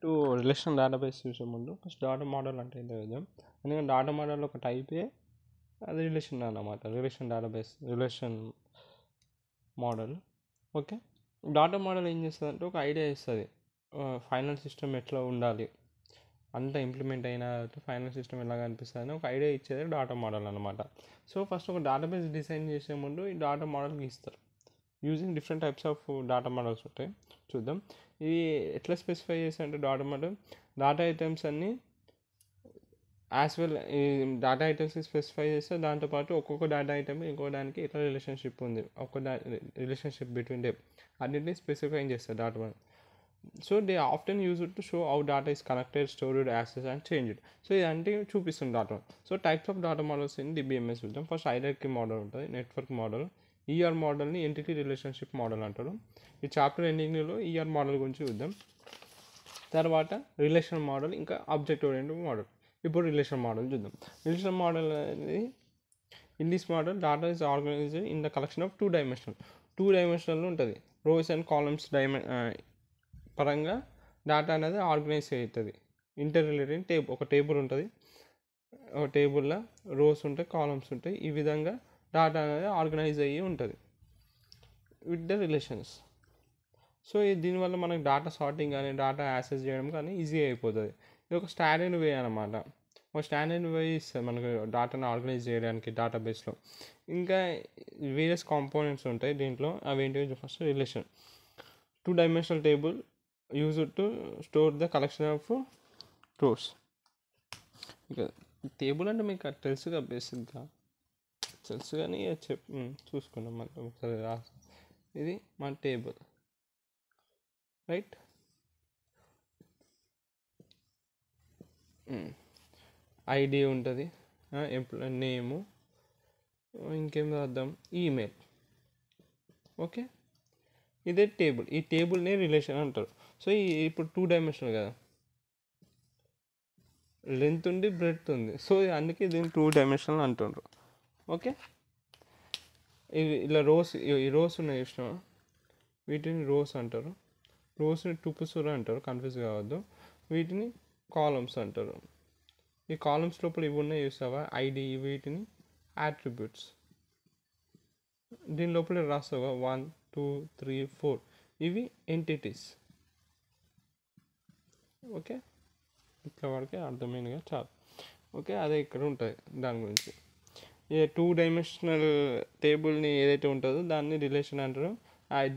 To relational database చూసే ముందు first data model అంటే ఏంటో చూద్దాం. ఎందుకంటే డాటా మోడల్ ఒక టైపే, అది రిలేషన్ అన్నమాట. Relation database, relation model. Okay, data model ఏం చేస్తుంది అంటే ఒక ఐడియా ఇస్తుంది, ఫైనల్ సిస్టమ్ ఎట్లా ఉండాలి, అంతా ఇంప్లిమెంట్ అయిన ఫైనల్ సిస్టమ్ ఎలా కనిపిస్తుంది అని ఒక ఐడియా ఇచ్చేది డాటా మోడల్ అనమాట. సో ఫస్ట్ ఒక డేటాబేస్ డిజైన్ చేసే ముందు ఈ డాటా మోడల్ గీస్తారు. Using different types of data models ఉంటాయి, చూద్దాం. ఇది ఎట్లా స్పెసిఫై చేసి అంటే డాటా మోడల్ డాటా ఐటమ్స్ అన్నీ యాజ్ వెల్ ఈ డాటా ఐటమ్స్ స్పెసిఫై చేస్తే దాంతోపాటు ఒక్కొక్క డాటా ఐటమ్ ఇంకో దానికి ఎట్లా రిలేషన్షిప్ ఉంది, రిలేషన్షిప్ బిట్వీన్ దే అన్నింటినీ స్పెసిఫై చేస్తారు data model. So they often use it to show how data is connected, stored, access and change it. So ఇదంటే చూపిస్తుంది data. So types of data models in DBMS చూద్దాం. First hierarchy model ఉంటుంది, network model, ER మోడల్ని entity relationship model అంటారు. ఈ chapter ఎండింగ్లో ER model గురించి చూద్దాం. తర్వాత రిలేషన్ మోడల్, ఇంకా ఆబ్జెక్ట్ ఓరియంటెడ్ మోడల్. ఇప్పుడు రిలేషన్ మోడల్ చూద్దాం. రిలేషన్ మోడల్ అనేది in this model data is organised in the collection of two dimensional ఉంటుంది. రోస్ అండ్ కాలమ్స్ పరంగా డాటా అనేది ఆర్గనైజ్ అవుతుంది. ఇంటర్ రిలేటెడ్ ఒక టేబుల్ ఉంటుంది, ఒక టేబుల్లో రోస్ ఉంటాయి, కాలమ్స్ ఉంటాయి. ఈ విధంగా డాటా అనేది ఆర్గనైజ్ అయ్యి ఉంటుంది విత్ ద రిలేషన్స్. సో దీనివల్ల మనకు డాటా సార్టింగ్ కానీ డేటా యాక్సెస్ చేయడం కానీ ఈజీ అయిపోతుంది. ఇది ఒక స్టాండర్డ్ వే అనమాట. ఒక స్టాండర్డ్ వే ఇస్తుంది మనకు డాటాను ఆర్గనైజ్ చేయడానికి డేటాబేస్లో. ఇంకా వేరియస్ కాంపోనెంట్స్ ఉంటాయి దీంట్లో. అవి ఏంటి? First relation, 2-dimensional table use to store the collection of rose. ఇక టేబుల్ అంటే మీకు తెలుసుగా, బేసిక్గా తెలుసు కానీ చూసుకున్నాం మనం ఒకసారి రాసి. ఇది మన టేబుల్, రైట్. ఐడి ఉంటుంది, ఎంప్లాయ్ నేము, ఇంకేం రాద్దాం, ఈమెయిల్. ఓకే, ఇదే టేబుల్. ఈ టేబుల్నే రిలేషన్ అంటారు. సో ఇప్పుడు 2-dimensional కదా, లెంత్ ఉంది, బ్రెడ్త్ ఉంది. సో అందుకే దీన్ని 2-dimensional అంటుండ్రు. ఓకే, ఇవి ఇలా రోస్, ఈ రోస్ ఉన్నాయి చూసినా, వీటిని రోస్ అంటారు. రోస్ని టూపుల్స్ అంటారు, కన్ఫ్యూజ్ కావద్దు. వీటిని కాలమ్స్ అంటారు. ఈ కాలమ్స్ లోపల ఇవి ఉన్నాయి చూస్తావా, ఐడి, వీటిని యాట్రిబ్యూట్స్. దీని లోపల రాస్తావా 1, 2, 3, 4, ఇవి ఎంటిటీస్. ఓకే, ఇట్లా వరకే అర్థమైనగా చాలు. ఓకే, అదే ఇక్కడ ఉంటుంది దాని గురించి. ఈ 2-dimensional టేబుల్ని ఏదైతే ఉంటుందో దాన్ని రిలేషన్ అంటారు.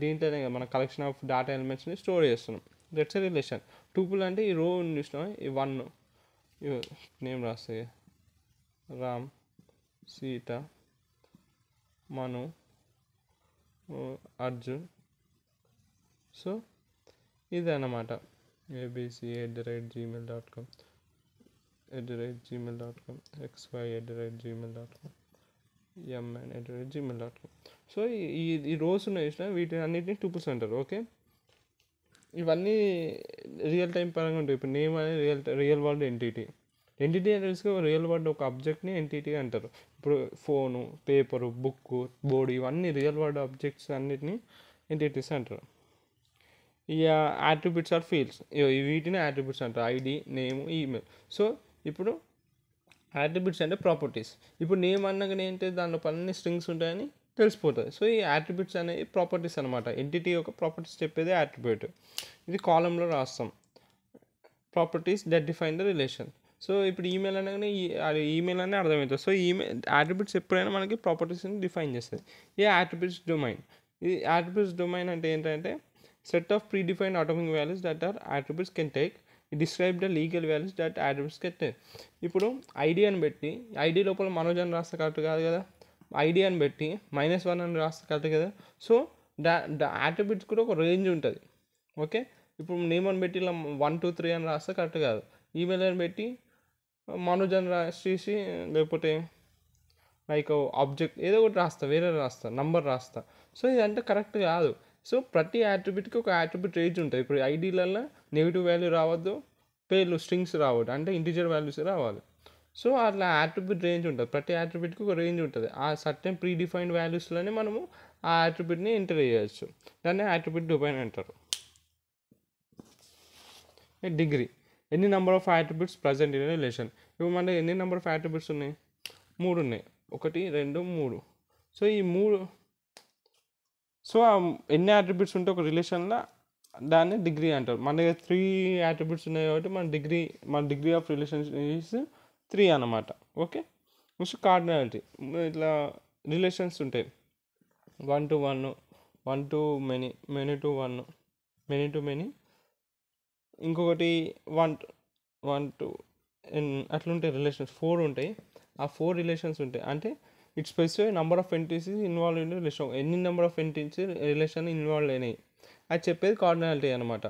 దీంట్లోనే మన కలెక్షన్ ఆఫ్ డేటా ఎలిమెంట్స్ని స్టోర్ చేస్తున్నాం. That's a relation. టూపుల్ అంటే ఈ రో చూసినాం, ఈ 1 నేమ్ రాస్తాయి, రామ్, సీత, మను, అర్జున్. సో ఇది అన్నమాట. abc@gmail.com, @gmail.com, xy@gmail.com, mn@gmail.com. So ఈ రోస్ ఉన్నాయి చూసిన, వీటిని అన్నిటిని టూపుల్స్ అంటారు. ఓకే, ఇవన్నీ రియల్ టైం పరంగా ఉంటాయి. ఇప్పుడు నేమ్ అనేది రియల్ వరల్డ్ ఎంటిటీ అంటే తెలుసుగా, రియల్ వరల్డ్ ఒక ఆబ్జెక్ట్ని ఎంటిటీ అంటారు. ఇప్పుడు ఫోను, పేపరు, బుక్, బోర్డు, ఇవన్నీ రియల్ వరల్డ్ ఆబ్జెక్ట్స్ అన్నిటిని ఎంటిటీస్ అంటారు. ఈ యాట్రిబ్యూట్స్ ఆర్ ఫీల్డ్స్, వీటిని యాట్రిబ్యూట్స్ అంటారు. ID, name, email. సో ఇప్పుడు యాట్రిబ్యూట్స్ అంటే ప్రాపర్టీస్. ఇప్పుడు నేమ్ అన్నగానే ఏంటి, దానిలో అన్ని స్ట్రింగ్స్ ఉంటాయని తెలిసిపోతుంది. సో ఈ యాట్రిబ్యూట్స్ అనేవి ప్రాపర్టీస్ అనమాట. ఎంటిటీ యొక్క ప్రాపర్టీస్ చెప్పేది యాట్రిబ్యూట్. ఇది కాలంలో రాస్తాం, properties that define the relation. So ఇప్పుడు ఈమెయిల్ అనగానే ఈమెయిల్ అనే అర్థమవుతుంది. సో ఈమెయిల్ యాట్రిబ్యూట్స్ ఎప్పుడైనా మనకి ప్రాపర్టీస్ని డిఫైన్ చేస్తుంది. ఈ యాట్రిబ్యూట్స్ డొమైన్. ఇది యాట్రిబ్యూట్స్ డొమైన్ అంటే ఏంటంటే set of predefined atomic values that our attributes can take. It describe the legal values that attributes can take. ఇప్పుడు ఐడి అని పెట్టి, ఐడి లోపల మనోజ్ అని రాస్తే కరెక్ట్ కాదు కదా. ఐడి అని పెట్టి -1 అని రాస్తే కరెక్ట్ కదా. సో ద యాట్రిబ్యూట్స్ కూడా ఒక రేంజ్ ఉంటుంది. ఓకే, ఇప్పుడు నేమ్ అని పెట్టి ఇలా 1, 2, 3 అని రాస్తే కరెక్ట్ కాదు. ఈమెయిల్ అని పెట్టి మనోజ్ అని రాసేసి, లేకపోతే లైక్ ఆబ్జెక్ట్ ఏదో ఒకటి రాస్తా, వేరే రాస్తా, నంబర్ రాస్తా. సో ఇదంటే కరెక్ట్ కాదు. సో ప్రతి యాట్రిబ్యూట్కి ఒక యాట్రిబ్యూట్ రేంజ్ ఉంటుంది. ఇప్పుడు ఐడీలలో నెగిటివ్ వాల్యూ రావద్దు, పేర్లు స్ట్రింగ్స్ రావద్దు, అంటే ఇంటిజర్ వాల్యూస్ రావాలి. సో అట్లా యాట్రిబ్యూట్ రేంజ్ ఉంటుంది. ప్రతి యాట్రిబ్యూట్కి ఒక రేంజ్ ఉంటుంది. ఆ సర్టెన్ ప్రీడిఫైన్డ్ వాల్యూస్లోనే మనము ఆ యాట్రిబ్యూట్ని ఎంటర్ చేయవచ్చు. దాన్ని యాట్రిబ్యూట్ డొమైన్ అంటారు. డిగ్రీ ఎన్ని number of attributes present in relation. ఇప్పుడు మన ఎన్ని నెంబర్ ఆఫ్ యాట్రిబ్యూట్స్ ఉన్నాయి, 3 ఉన్నాయి, 1 2 3. సో ఈ 3, సో ఎన్ని యాట్రిబ్యూట్స్ ఉంటే ఒక రిలేషన్లో దాన్ని డిగ్రీ అంటారు. మన దగ్గర 3 యాట్రిబ్యూట్స్ ఉన్నాయి కాబట్టి మన డిగ్రీ ఆఫ్ రిలేషన్ ఈజ్ 3 అన్నమాట. ఓకే. Next cardinality. ఇట్లా రిలేషన్స్ ఉంటాయి, 1 to 1, 1 to many, many to 1, many to many, ఇంకొకటి 1 to n, అట్లుంటాయి రిలేషన్స్. 4 ఉంటాయి. ఆ 4 రిలేషన్స్ ఉంటాయి. అంటే it specify number of entities involve in relation. ఎన్ని number of entities relation involve అయినాయి అది చెప్పేది కార్డినాలిటీ అనమాట.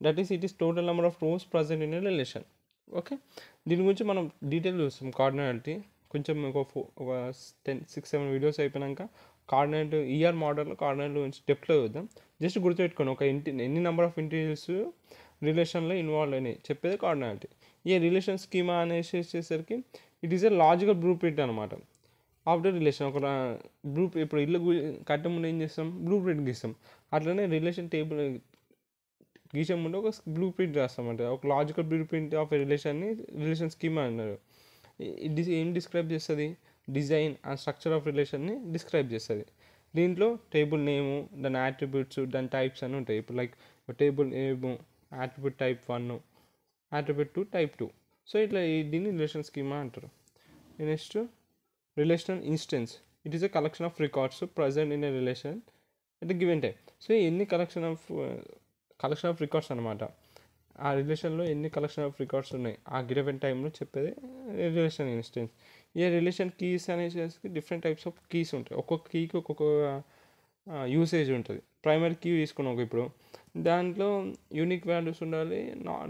That is it is total number of rows present in relation. Okay. దీని గురించి మనం డీటెయిల్ చూస్తాం కార్డినాలిటీ. కొంచెం ఒక 6-7 వీడియోస్ అయిపోయాక కార్డినాలిటీ ఈఆర్ మోడల్లో కార్డినాలిటీ గురించి డెప్త్లో చూద్దాం. జస్ట్ గుర్తుపెట్టుకోండి, ఒక ఎన్ని నెంబర్ ఆఫ్ ఎంటిటీస్ రిలేషన్లో ఇన్వాల్వ్ అయినాయి చెప్పేది కార్డినాలిటీ. ఈ రిలేషన్ స్కీమా అనేసి వచ్చేసరికి it is a logical blue print అనమాట ఆఫ్టర్ రిలేషన్. ఒక ఇప్పుడు ఇల్లు కట్టే ముందు ఏం చేస్తాం, బ్లూ ప్రింట్ గీస్తాం. అట్లనే రిలేషన్ టేబుల్ గీసే ముందు ఒక బ్లూ ప్రింట్ రాస్తామంట. ఒక లాజికల్ బ్లూ ప్రింట్ ఆఫ్ రిలేషన్ని రిలేషన్ స్కీమా అన్నారు. ఏం డిస్క్రైబ్ చేస్తుంది, డిజైన్ అండ్ స్ట్రక్చర్ ఆఫ్ రిలేషన్ని డిస్క్రైబ్ చేస్తుంది. దీంట్లో టేబుల్ నేము, దాని యాట్రిబ్యూట్స్, దాని టైప్స్ అని ఉంటాయి. ఇప్పుడు like table name attribute type 1, attribute 2 type 2. So ఇట్లా దీన్ని రిలేషన్ స్కీమా అంటారు. Next relational instance. It is a collection of records present in a relation at given time. So ఎన్ని కలెక్షన్ ఆఫ్ రికార్డ్స్ అనమాట. ఆ రిలేషన్లో ఎన్ని కలెక్షన్ ఆఫ్ రికార్డ్స్ ఉన్నాయి ఆ గివెన్ టైంలో చెప్పేది రిలేషన్ ఇన్స్టెన్స్. ఈ రిలేషన్ కీస్ అనేసి డిఫరెంట్ టైప్స్ ఆఫ్ కీస్ ఉంటాయి. ఒక్కొక్క కీకి ఒక్కొక్క యూసేజ్ ఉంటుంది. ప్రైమరీ కీ తీసుకున్నాం ఇప్పుడు, దాంట్లో యూనిక్ వాల్యూస్ ఉండాలి,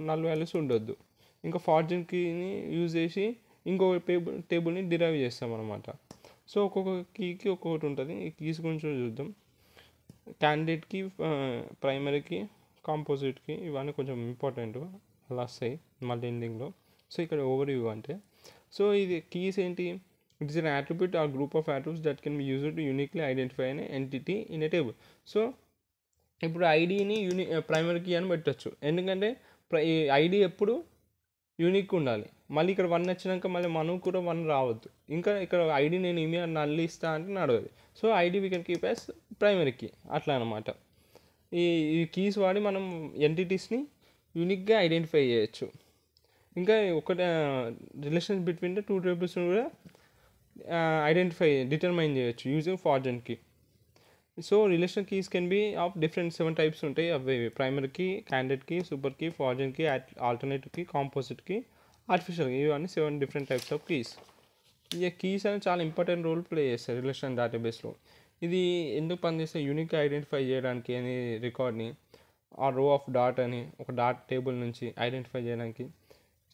నల్ వాల్యూస్ ఉండొద్దు. ఇంకా ఫార్జన్ కీని యూజ్ చేసి ఇంకొక టేబుల్ని డిరైవ్ చేస్తాం అనమాట. సో ఒక్కొక్క కీకి ఒక్కొక్కటి ఉంటుంది. ఈ కీస్ గురించి చూద్దాం. క్యాండిడేట్కి, ప్రైమరీకి, కాంపోజిట్కి, ఇవన్నీ కొంచెం ఇంపార్టెంట్, అలా వస్తాయి మళ్ళీ ఎండింగ్లో. సో ఇక్కడ ఓవర్ వ్యూ అంటే, సో ఇది కీస్ ఏంటి, it is an attribute are group of attributes that can be used to uniquely identify an entity in a table. So ఇప్పుడు ఐడిని ప్రైమరీ కీ అని పెట్టచ్చు, ఎందుకంటే ఐడి ఎప్పుడు యూనిక్ ఉండాలి. మళ్ళీ ఇక్కడ 1 వచ్చినాక మళ్ళీ మనకు కూడా 1 రావద్దు. ఇంకా ఇక్కడ ఐడి నేను ఇమి నల్లి ఇస్తా అంటే నడవదు. So ID we can keep as primary key, అట్లా అనమాట. ఈ కీస్ వాడి మనం ఎంటిటీస్ని యూనిక్గా ఐడెంటిఫై చేయొచ్చు. ఇంకా ఒకటి రిలేషన్స్ బిట్వీన్ ద 2 టేబుల్స్ని కూడా డిటర్మైన్ చేయొచ్చు using foreign key. So relation keys can be of different 7 types ఉంటాయి. అవి primary key, candidate key, super key, foreign key, alternative key, composite key, artificial key, ఇవన్నీ 7 డిఫరెంట్ టైప్స్ ఆఫ్ కీస్. ఈ keys అనేది చాలా important role play చేస్తాయి relation డేటాబేస్లో. ఇది ఎందుకు పనిచేస్తే యూనిక్గా ఐడెంటిఫై చేయడానికి అని రికార్డ్ని, ఆ రో ఆఫ్ డాట్ అని ఒక డాట్ టేబుల్ నుంచి ఐడెంటిఫై చేయడానికి.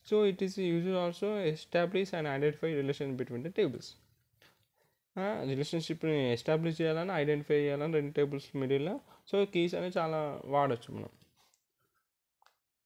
So it is used also establish and identify relation between the tables. రిలేషన్షిప్ని ఎస్టాబ్లిష్ చేయాలని, ఐడెంటిఫై చేయాలని 2 టేబుల్స్ మిడిల్లో. సో కీస్ అనేది చాలా వాడచ్చు మనం.